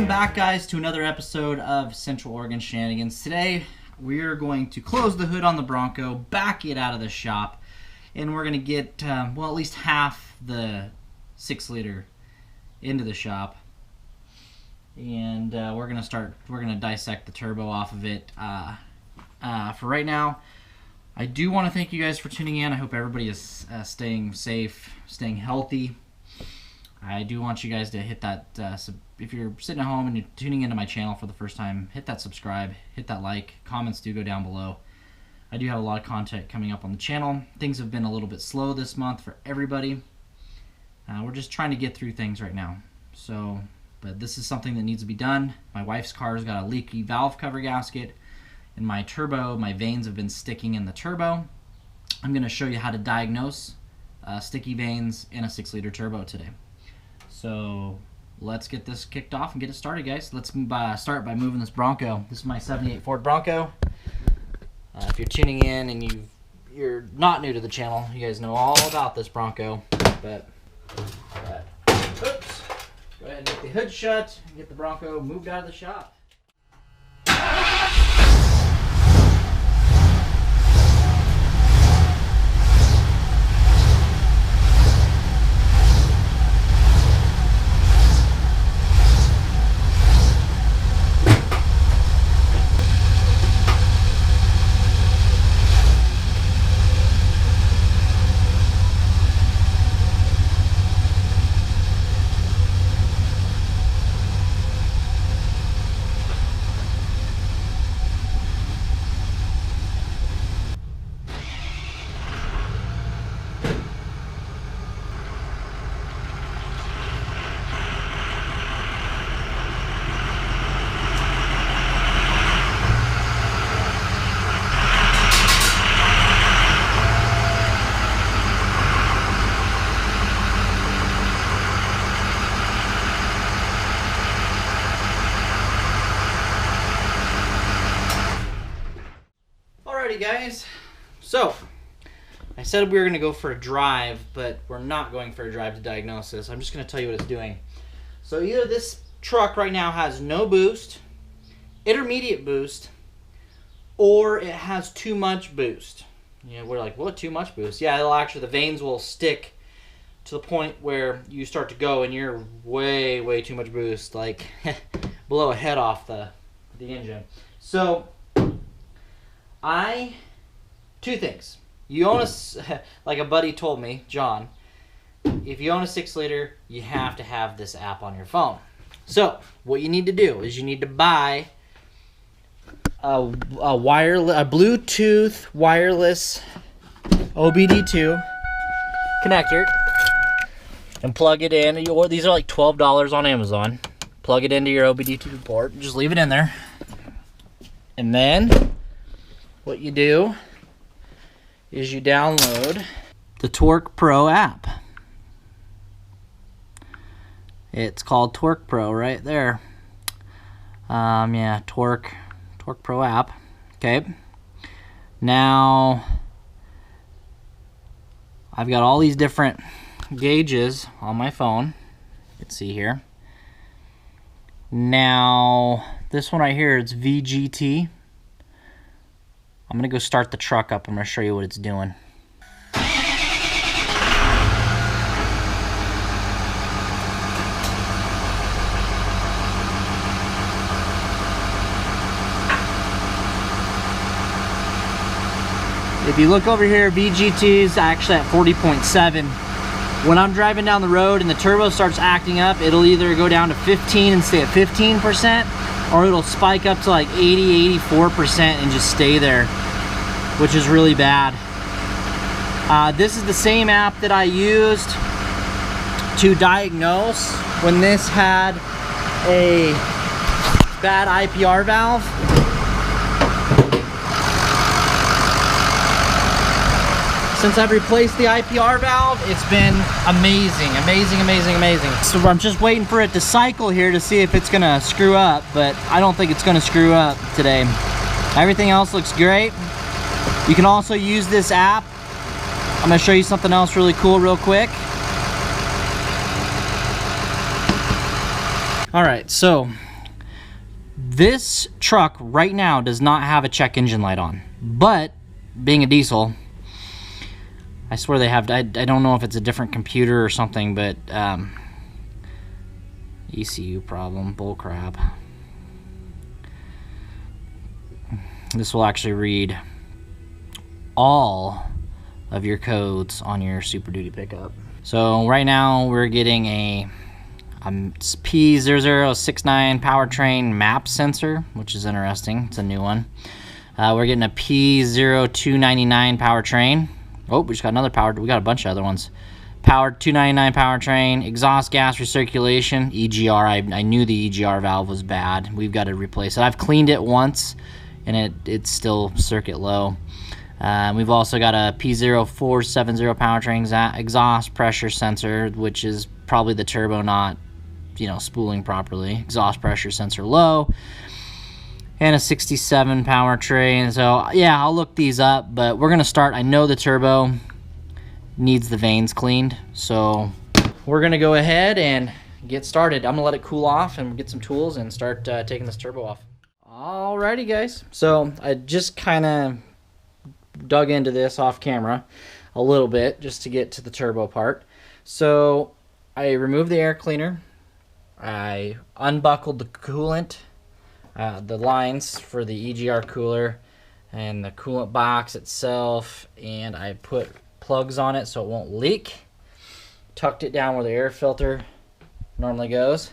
Welcome back, guys, to another episode of Central Oregon Shenanigans. Today we're going to close the hood on the Bronco, back it out of the shop, and we're going to get well, at least half the 6-liter into the shop, and we're going to dissect the turbo off of it. For right now, I do want to thank you guys for tuning in. I hope everybody is staying safe, staying healthy. I do want you guys to hit that, if you're sitting at home and you're tuning into my channel for the first time, hit that subscribe, hit that like. Comments do go down below. I do have a lot of content coming up on the channel. Things have been a little bit slow this month for everybody. We're just trying to get through things right now. So, but this is something that needs to be done. My wife's car's got a leaky valve cover gasket. In my turbo, my vanes have been sticking in the turbo. I'm going to show you how to diagnose sticky vanes in a 6-liter turbo today. So let's get this kicked off and get it started, guys. Let's start by moving this Bronco. This is my 78 Ford Bronco. If you're tuning in and you're not new to the channel, you guys know all about this Bronco. But oops, go ahead and get the hood shut and get the Bronco moved out of the shop. Alrighty, guys, so I said we were going to go for a drive, but we're not going for a drive to diagnose this. I'm just going to tell you what it's doing. So either this truck right now has no boost, intermediate boost, or it has too much boost. You know, we're like, what, too much boost? Yeah, it'll actually, the vanes will stick to the point where you start to go and you're way too much boost, like blow a head off the engine. So two things. You own like a buddy told me, John, if you own a 6-liter, you have to have this app on your phone. So what you need to do is you need to buy a Bluetooth wireless OBD2 connector and plug it in. These are like $12 on Amazon. Plug it into your OBD2 port. Just leave it in there. And then what you do is you download the Torque Pro app. It's called Torque Pro right there. Yeah, Torque Pro app. Okay. Now I've got all these different gauges on my phone. You can see here. Now this one right here, it's VGT. I'm going to go start the truck up. I'm going to show you what it's doing. If you look over here, VGT is actually at 40.7. When I'm driving down the road and the turbo starts acting up, it'll either go down to 15 and stay at 15%, or it'll spike up to like 80, 84% and just stay there, which is really bad. This is the same app that I used to diagnose when this had a bad IPR valve. Since I've replaced the IPR valve, it's been amazing. So I'm just waiting for it to cycle here to see if it's gonna screw up, but I don't think it's gonna screw up today. Everything else looks great. You can also use this app. I'm gonna show you something else really cool real quick. All right, so This truck right now does not have a check engine light on, but being a diesel, I swear they have. I don't know if it's a different computer or something, but ECU problem, bullcrap. This will actually read all of your codes on your Super Duty pickup. So right now we're getting a P0069 powertrain map sensor, which is interesting. It's a new one. We're getting a P0299 powertrain. Oh, we just got another powered. We got a bunch of other ones. Powered 299 powertrain, exhaust gas recirculation, EGR. I knew the EGR valve was bad. We've got to replace it. I've cleaned it once, and it's still circuit low. We've also got a P0470 powertrain exhaust pressure sensor, which is probably the turbo not, spooling properly. Exhaust pressure sensor low. And a 67 powertrain. So yeah, I'll look these up, but we're gonna start. I know the turbo needs the vanes cleaned, so we're gonna go ahead and get started. I'm gonna let it cool off and get some tools and start taking this turbo off. Alrighty guys, so I just kind of dug into this off camera a little bit just to get to the turbo part. So I removed the air cleaner, I unbuckled the coolant, the lines for the EGR cooler and the coolant box itself, and I put plugs on it so it won't leak. Tucked it down where the air filter normally goes.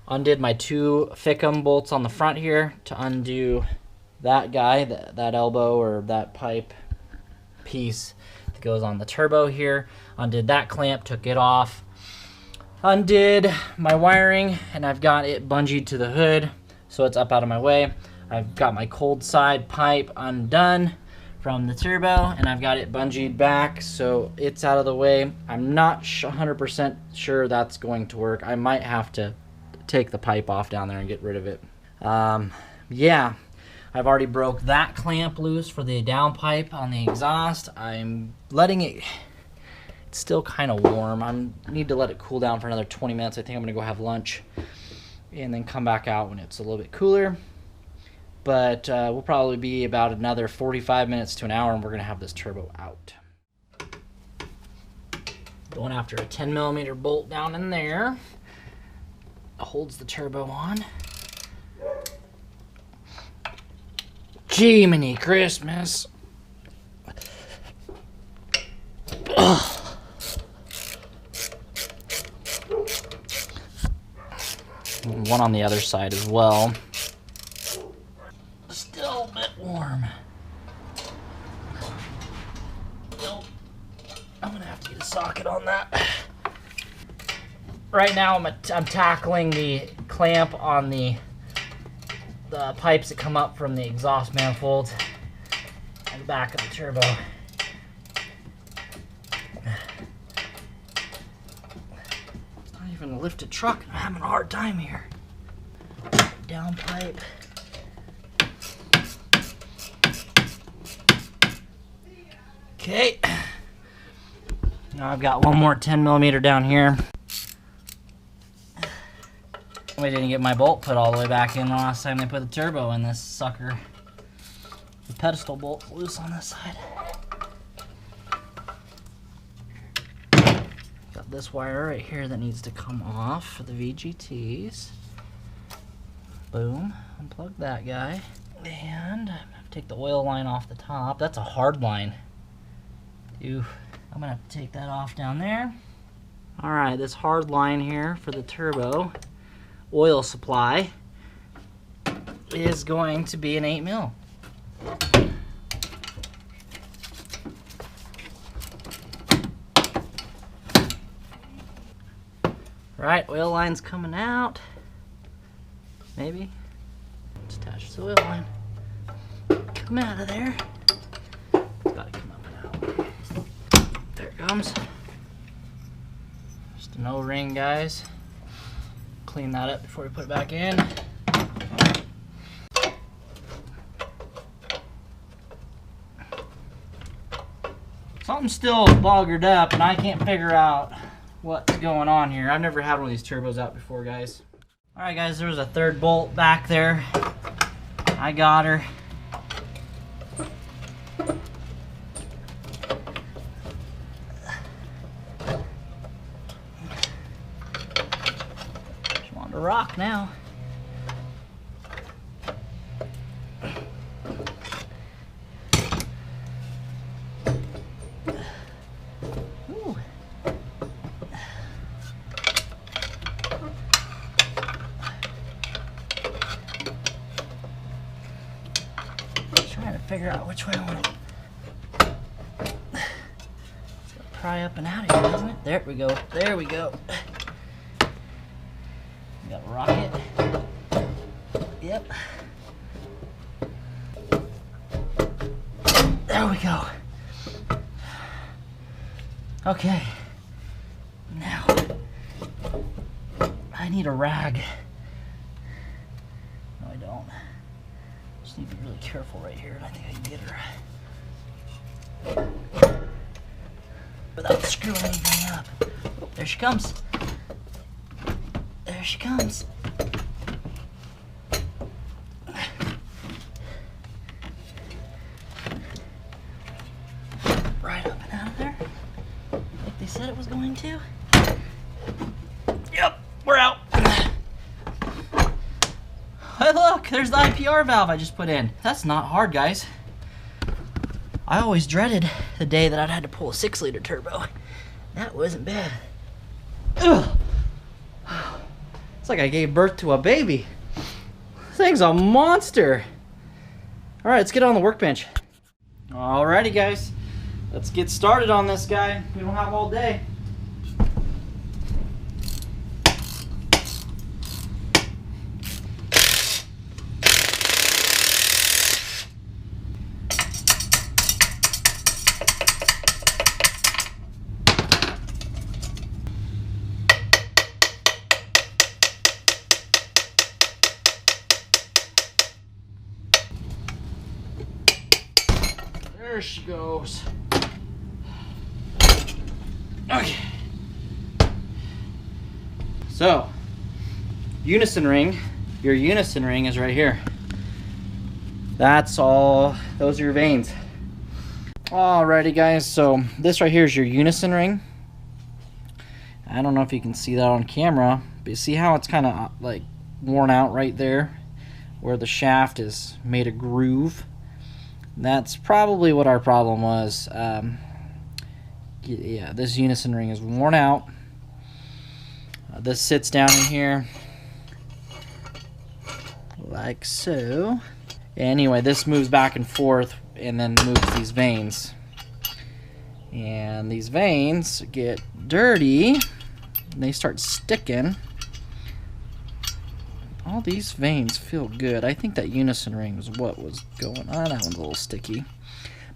Undid my 2 Fickum bolts on the front here to undo that guy, that elbow or that pipe piece that goes on the turbo here. Undid that clamp, took it off. Undid my wiring, and I've got it bungeed to the hood so it's up out of my way. I've got my cold side pipe undone from the turbo, and I've got it bungeed back so it's out of the way. I'm not 100% sure that's going to work. I might have to take the pipe off down there and get rid of it. Yeah, I've already broke that clamp loose for the downpipe on the exhaust. I'm letting it, it's still kind of warm. I need to let it cool down for another 20 minutes. I think I'm gonna go have lunch and then come back out when it's a little bit cooler. But we'll probably be about another 45 minutes to an hour and we're gonna have this turbo out. Going after a 10mm bolt down in there. Holds the turbo on. Jiminy Christmas. Ugh. One on the other side as well. Still a bit warm. Nope. I'm gonna have to get a socket on that. Right now I'm tackling the clamp on the pipes that come up from the exhaust manifold and the back of the turbo. It's not even a lifted truck. I'm having a hard time here. Down pipe. Okay. Now I've got one more 10mm down here. We didn't get my bolt put all the way back in the last time they put the turbo in this sucker. The pedestal bolt's loose on this side. Got this wire right here that needs to come off for the VGTs. Boom, unplug that guy. And I'm gonna take the oil line off the top. That's a hard line. Ew. I'm gonna have to take that off down there. All right, this hard line here for the turbo oil supply is going to be an 8mm. Right, oil line's coming out. Maybe. Just attach the oil line. Come out of there. It's gotta come up and out. There it comes. Just an O-ring, guys. Clean that up before we put it back in. Something's still buggered up and I can't figure out what's going on here. I've never had one of these turbos out before, guys. Alright guys, there was a third bolt back there. I got her. She wanted to rock now. Ooh. Trying to figure out which way I want to. It's gonna pry up and out of here, isn't it? There we go. There we go. We got a rocket. Yep. There we go. Okay. Now I need a rag. No, I don't. Just need to be really careful right here, and I think I can get her without screwing anything up. Oh, there she comes. There she comes. Right up and out of there, like they said it was going to. Yep, we're out. Hey look, there's the IPR valve I just put in. That's not hard, guys. I always dreaded the day that I'd had to pull a 6-liter turbo. That wasn't bad. Ugh. It's like I gave birth to a baby. This thing's a monster. All right, let's get on the workbench. Alrighty, guys. Let's get started on this guy. We don't have all day. There she goes. Okay. So, unison ring. Your unison ring is right here. That's all. Those are your vanes. Alrighty, guys. So this right here is your unison ring. I don't know if you can see that on camera, but you see how it's kind of like worn out right there, where the shaft is made a groove. That's probably what our problem was. Yeah, this unison ring is worn out. This sits down in here like so. Anyway, this moves back and forth and then moves these vanes. And these vanes get dirty and they start sticking. All these vanes feel good. I think that unison ring was what was going on. That one's a little sticky.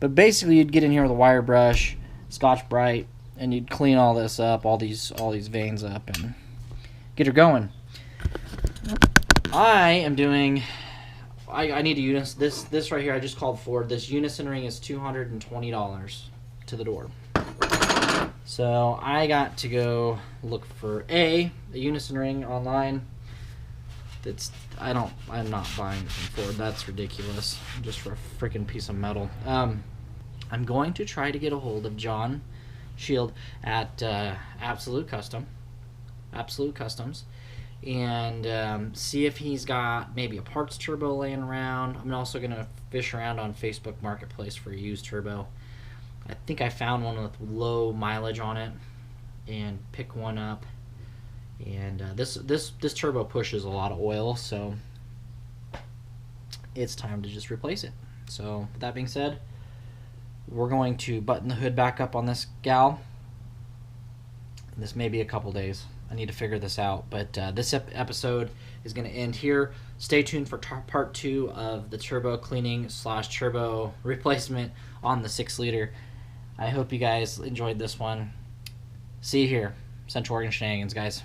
But basically you'd get in here with a wire brush, Scotch-Brite, and you'd clean all this up, all these vanes up, and get her going. I am doing, I need a unison. This right here I just called for. This unison ring is $220 to the door. So I got to go look for a unison ring online. I'm not buying it from Ford. That's ridiculous. Just for a freaking piece of metal. I'm going to try to get a hold of John Shield at Absolute Customs, and see if he's got maybe a parts turbo laying around. I'm also gonna fish around on Facebook Marketplace for a used turbo. I think I found one with low mileage on it, and pick one up. And this turbo pushes a lot of oil, so it's time to just replace it. So with that being said, we're going to button the hood back up on this gal. This may be a couple days. I need to figure this out, but this episode is going to end here. Stay tuned for part 2 of the turbo cleaning / turbo replacement on the 6-liter. I hope you guys enjoyed this one. See you here. Central Oregon Shenanigans, guys.